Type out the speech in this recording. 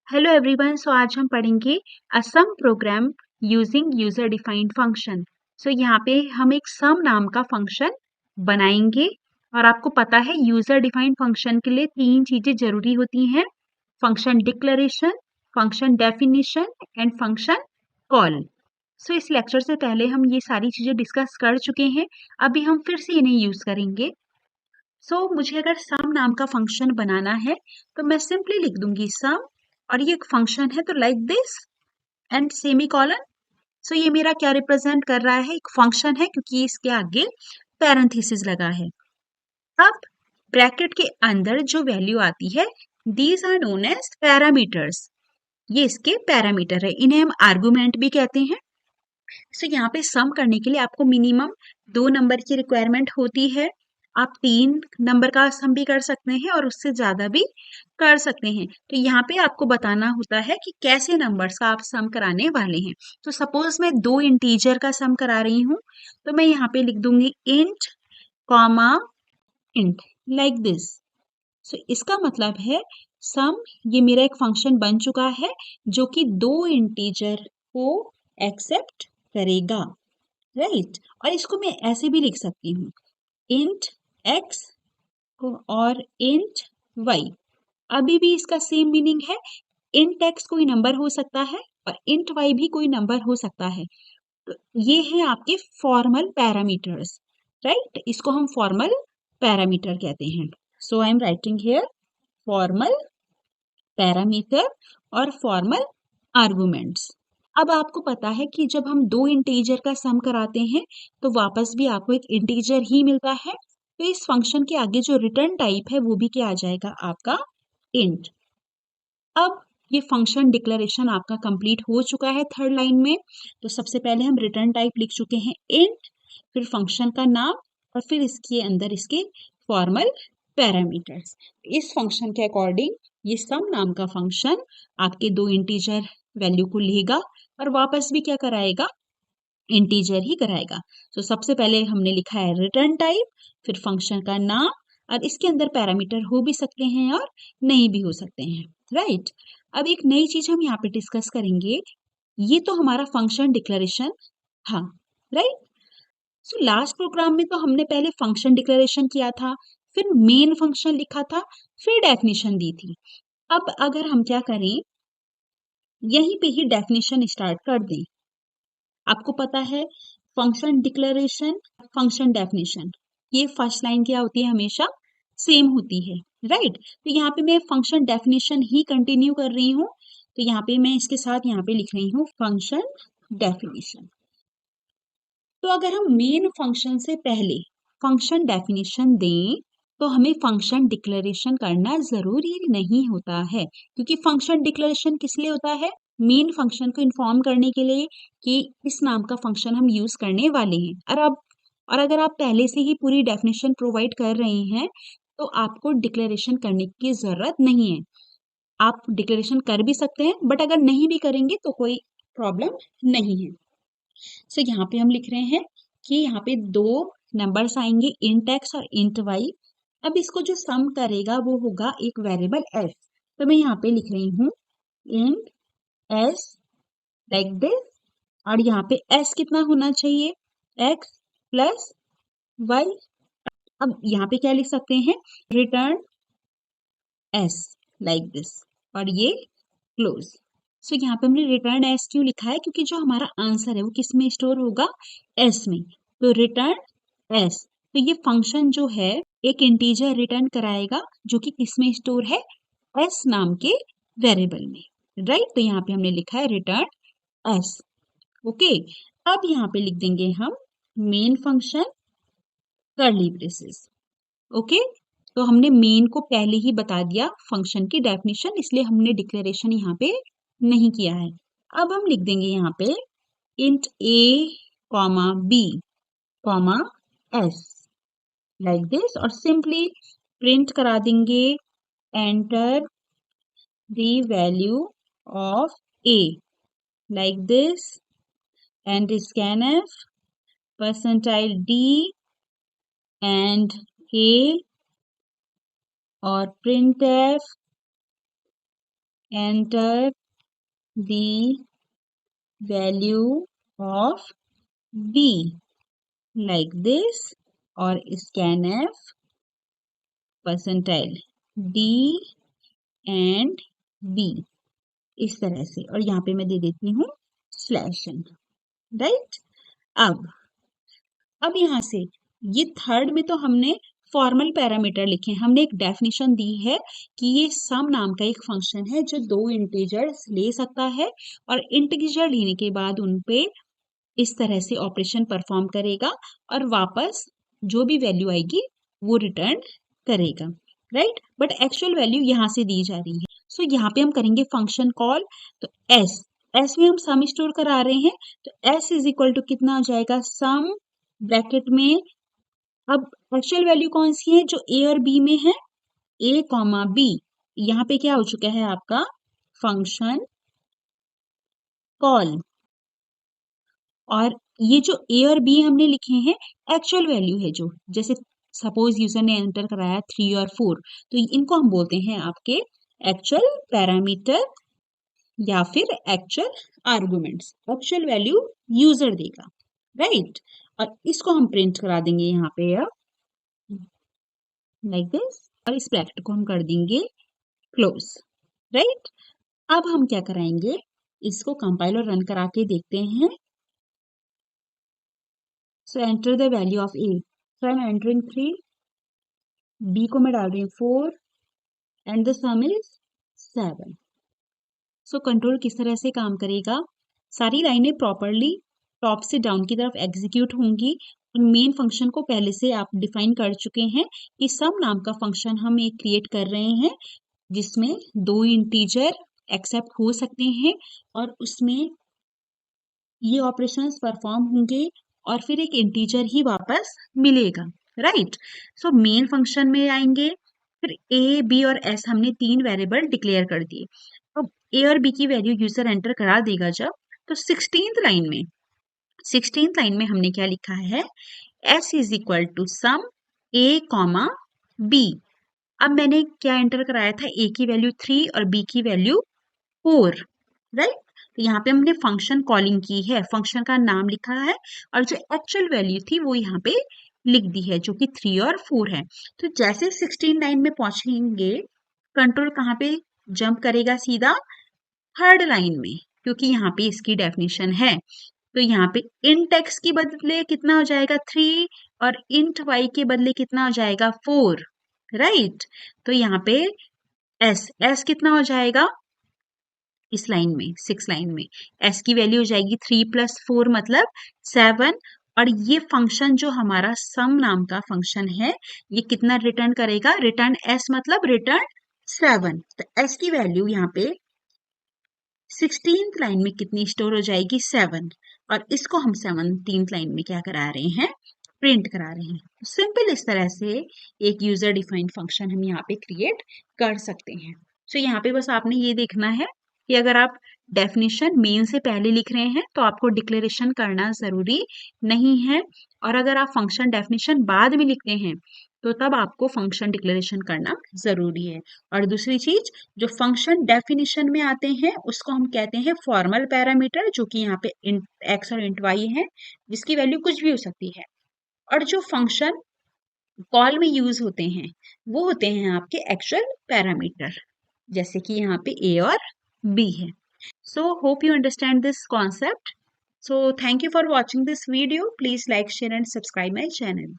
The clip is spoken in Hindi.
Hello everyone. सो आज हम पढ़ेंगे some program using user defined function. So यहाँ पे हम एक सम नाम का फंक्शन बनाएंगे और आपको पता है यूजर डिफाइंड फंक्शन के लिए तीन चीजें जरूरी होती हैं: function declaration, function definition and function call. So इस लेक्चर से पहले हम ये सारी चीजें डिस्कस कर चुके हैं, अभी हम फिर से इन्हें यूज करेंगे। मुझे अगर सम नाम का फंक्शन बनाना है तो मैं सिंपली लिख दूंगी सम, और ये एक फंक्शन है तो like this and semi colon. ये मेरा क्या रिप्रेजेंट कर रहा है? एक फंक्शन है क्योंकि इसके आगे पैरेंथेसिस लगा है। अब ब्रैकेट के अंदर जो वैल्यू आती है, these are known as parameters. ये इसके पैरामीटर है, इन्हें हम आर्गुमेंट भी कहते हैं। यहाँ पे सम करने के लिए आपको मिनिमम 2 नंबर की रिक्वायरमेंट होती है। आप 3 नंबर का सम भी कर सकते हैं और उससे ज्यादा भी कर सकते हैं। तो यहाँ पे आपको बताना होता है कि कैसे नंबर्स का आप सम कराने वाले हैं। तो सपोज मैं 2 इंटीजर का सम करा रही हूँ, तो मैं यहाँ पे लिख दूंगी int comma int like this. इसका मतलब है सम, ये मेरा एक फंक्शन बन चुका है जो कि 2 इंटीजर को एक्सेप्ट करेगा, राइट। और इसको मैं ऐसे भी लिख सकती हूँ, इंट एक्स और इंट वाई। अभी भी इसका सेम मीनिंग है। इंट एक्स कोई नंबर हो सकता है और इंट वाई भी कोई नंबर हो सकता है। तो ये है आपके फॉर्मल पैरामीटर्स, राइट। इसको हम फॉर्मल पैरामीटर कहते हैं। So I am writing here formal parameter और फॉर्मल आर्गुमेंट्स। अब आपको पता है कि जब हम 2 इंटीजर का सम कराते हैं तो वापस भी आपको एक इंटीजर ही मिलता है। तो इस फंक्शन के आगे जो रिटर्न टाइप है वो भी क्या आ जाएगा? आपका इंट। अब ये फंक्शन डिक्लेरेशन आपका कंप्लीट हो चुका है थर्ड लाइन में। तो सबसे पहले हम रिटर्न टाइप लिख चुके हैं इंट, फिर फंक्शन का नाम और फिर इसके अंदर इसके फॉर्मल पैरामीटर्स। इस फंक्शन के अकॉर्डिंग ये सम नाम का फंक्शन आपके 2 इंटीजर वैल्यू को लेगा और वापस भी क्या कराएगा? इंटीजर ही कराएगा। सबसे पहले हमने लिखा है रिटर्न टाइप, फिर फंक्शन का नाम, और इसके अंदर पैरामीटर हो भी सकते हैं और नहीं भी हो सकते हैं, राइट। अब एक नई चीज हम यहाँ पे डिस्कस करेंगे, ये तो हमारा फंक्शन डिक्लेरेशन था, राइट। लास्ट प्रोग्राम में तो हमने पहले फंक्शन डिक्लेरेशन किया था, फिर मेन फंक्शन लिखा था, फिर डेफिनेशन दी थी। अब अगर हम क्या करें, यहीं पे ही डेफिनेशन स्टार्ट कर दें। आपको पता है फंक्शन डिक्लेरेशन, फंक्शन डेफिनेशन, ये फर्स्ट लाइन क्या होती है? हमेशा सेम होती है, राइट। तो यहाँ पे मैं फंक्शन डेफिनेशन ही कंटिन्यू कर रही हूँ। तो यहाँ पे मैं इसके साथ यहाँ पे लिख रही हूँ फंक्शन डेफिनेशन। तो अगर हम मेन फंक्शन से पहले फंक्शन डेफिनेशन दें तो हमें फंक्शन डिक्लेरेशन करना जरूरी नहीं होता है, क्योंकि फंक्शन डिक्लेरेशन किस लिए होता है? मेन फंक्शन को इन्फॉर्म करने के लिए कि इस नाम का फंक्शन हम यूज करने वाले हैं। और अगर आप पहले से ही पूरी डेफिनेशन प्रोवाइड कर रहे हैं तो आपको डिक्लेरेशन करने की जरूरत नहीं है। आप डिक्लेरेशन कर भी सकते हैं, बट अगर नहीं भी करेंगे तो कोई प्रॉब्लम नहीं है। यहाँ पे हम लिख रहे हैं कि यहाँ पे 2 नंबर्स आएंगे, इंट एक्स और इंट वाई। अब इसको जो सम करेगा वो होगा एक वेरिएबल एस। तो मैं यहाँ पे लिख रही हूँ इंट एस लाइक दिस, और यहाँ पे एस कितना होना चाहिए? X plus Y. अब यहाँ पे क्या लिख सकते हैं? रिटर्न एस लाइक दिस, और ये क्लोज। यहाँ पे हमने रिटर्न एस क्यों लिखा है? क्योंकि जो हमारा आंसर है वो किस में स्टोर होगा? एस में। तो रिटर्न एस, तो ये फंक्शन जो है एक इंटीजर रिटर्न कराएगा जो कि किस में स्टोर है? एस नाम के वेरिएबल में, राइट। तो यहाँ पे हमने लिखा है रिटर्न एस, ओके। अब यहाँ पे लिख देंगे हम main function curly braces, okay. तो हमने मेन को पहले ही बता दिया फंक्शन की डेफिनेशन, इसलिए हमने डिक्लेरेशन यहाँ पे नहीं किया है। अब हम लिख देंगे यहाँ पे int A comma B comma S like this, और सिंपली प्रिंट करा देंगे enter the value of A like this and scanf percentile D and A और printf enter the value of b like this और scanf percentile d and b इस तरह से, और यहाँ पे मैं दे देती हूँ /n, राइट। अब यहाँ से ये थर्ड में तो हमने फॉर्मल पैरामीटर लिखे, हमने एक डेफिनेशन दी है कि ये सम नाम का एक फंक्शन है जो दो इंटीजर्स ले सकता है और इंटीजर लेने के बाद उन पे इस तरह से ऑपरेशन परफॉर्म करेगा और वापस जो भी वैल्यू आएगी वो रिटर्न करेगा, राइट। बट एक्चुअल वैल्यू यहाँ से दी जा रही है। सो यहाँ पे हम करेंगे फंक्शन कॉल, तो एस में हम सम स्टोर करा रहे हैं, तो एस इज इक्वल टू कितना हो जाएगा, सम ब्रैकेट में, अब एक्चुअल वैल्यू कौन सी है, जो ए और बी में है, ए कॉमा बी, यहाँ पे क्या हो चुका है आपका फंक्शन कॉल, और ये जो ए और बी हमने लिखे हैं एक्चुअल वैल्यू है, जो जैसे सपोज यूजर ने एंटर कराया 3 और 4, तो इनको हम बोलते हैं आपके एक्चुअल पैरामीटर या फिर actual arguments. Actual value user देगा, राइट। और इसको हम प्रिंट करा देंगे यहाँ पे लाइक दिस, और इस ब्रैकेट को हम कर देंगे क्लोज, राइट। अब हम क्या कराएंगे, इसको कंपाइल और रन करा के देखते हैं। So enter the value of A, so I am entering 3, B को मैं डाल रही हूँ 4 and the sum is 7। So control किस तरह से काम करेगा, सारी लाइनें प्रॉपरली टॉप से डाउन की तरफ एग्जीक्यूट होंगी। मेन फंक्शन को पहले से आप डिफाइन कर चुके हैं कि सम नाम का फंक्शन हम एक क्रिएट कर रहे हैं जिसमें दो इंटीजर एक्सेप्ट हो सकते हैं और उसमें ये ऑपरेशंस परफॉर्म होंगे और फिर एक इंटीजर ही वापस मिलेगा, राइट। सो मेन फंक्शन में आएंगे, फिर ए बी और एस हमने 3 वेरिएबल डिक्लेयर कर दिए। अब ए और बी की वैल्यू यूजर एंटर करा देगा जब, तो 16th लाइन में हमने क्या लिखा है, S is equal to sum A comma B. अब मैंने क्या एंटर कराया था, ए की वैल्यू 3 और बी की वैल्यू 4, राइट। तो यहाँ पे हमने फंक्शन कॉलिंग की है, फंक्शन का नाम लिखा है और जो एक्चुअल वैल्यू थी वो यहाँ पे लिख दी है जो कि 3 और 4 है। तो जैसे 16 लाइन में पहुंचेंगे, कंट्रोल कहाँ पे जंप करेगा, सीधा थर्ड लाइन में, क्योंकि यहाँ पे इसकी डेफिनेशन है। तो यहाँ पे इंट एक्स के बदले कितना हो जाएगा 3 और इंट वाई के बदले कितना हो जाएगा 4, राइट। तो यहाँ पे एस कितना हो जाएगा, इस लाइन में 6 लाइन में एस की वैल्यू हो जाएगी 3 + 4 मतलब 7, और ये फंक्शन जो हमारा सम नाम का फंक्शन है ये कितना रिटर्न करेगा, रिटर्न एस मतलब रिटर्न 7। तो एस की वैल्यू यहाँ पे 16th लाइन में कितनी स्टोर हो जाएगी, 7, और इसको हम 17th लाइन में क्या करा रहे हैं, प्रिंट करा रहे हैं। सिंपल इस तरह से एक यूजर डिफाइंड फंक्शन हम यहाँ पे क्रिएट कर सकते हैं। सो यहाँ पे बस आपने ये देखना है कि अगर आप डेफिनेशन मेन से पहले लिख रहे हैं तो आपको डिक्लेरेशन करना जरूरी नहीं है, और अगर आप फंक्शन डेफिनेशन बाद में लिखते हैं तो तब आपको फंक्शन डिक्लेरेशन करना जरूरी है। और दूसरी चीज, जो फंक्शन डेफिनेशन में आते हैं उसको हम कहते हैं फॉर्मल पैरामीटर, जो कि यहाँ पे इंट एक्स और इंट वाई है, जिसकी वैल्यू कुछ भी हो सकती है। और जो फंक्शन कॉल में यूज होते हैं वो होते हैं आपके एक्चुअल पैरामीटर, जैसे कि यहाँ पे ए और बी है। So hope you understand this concept. So thank you for watching this video. Please like, share and subscribe my channel.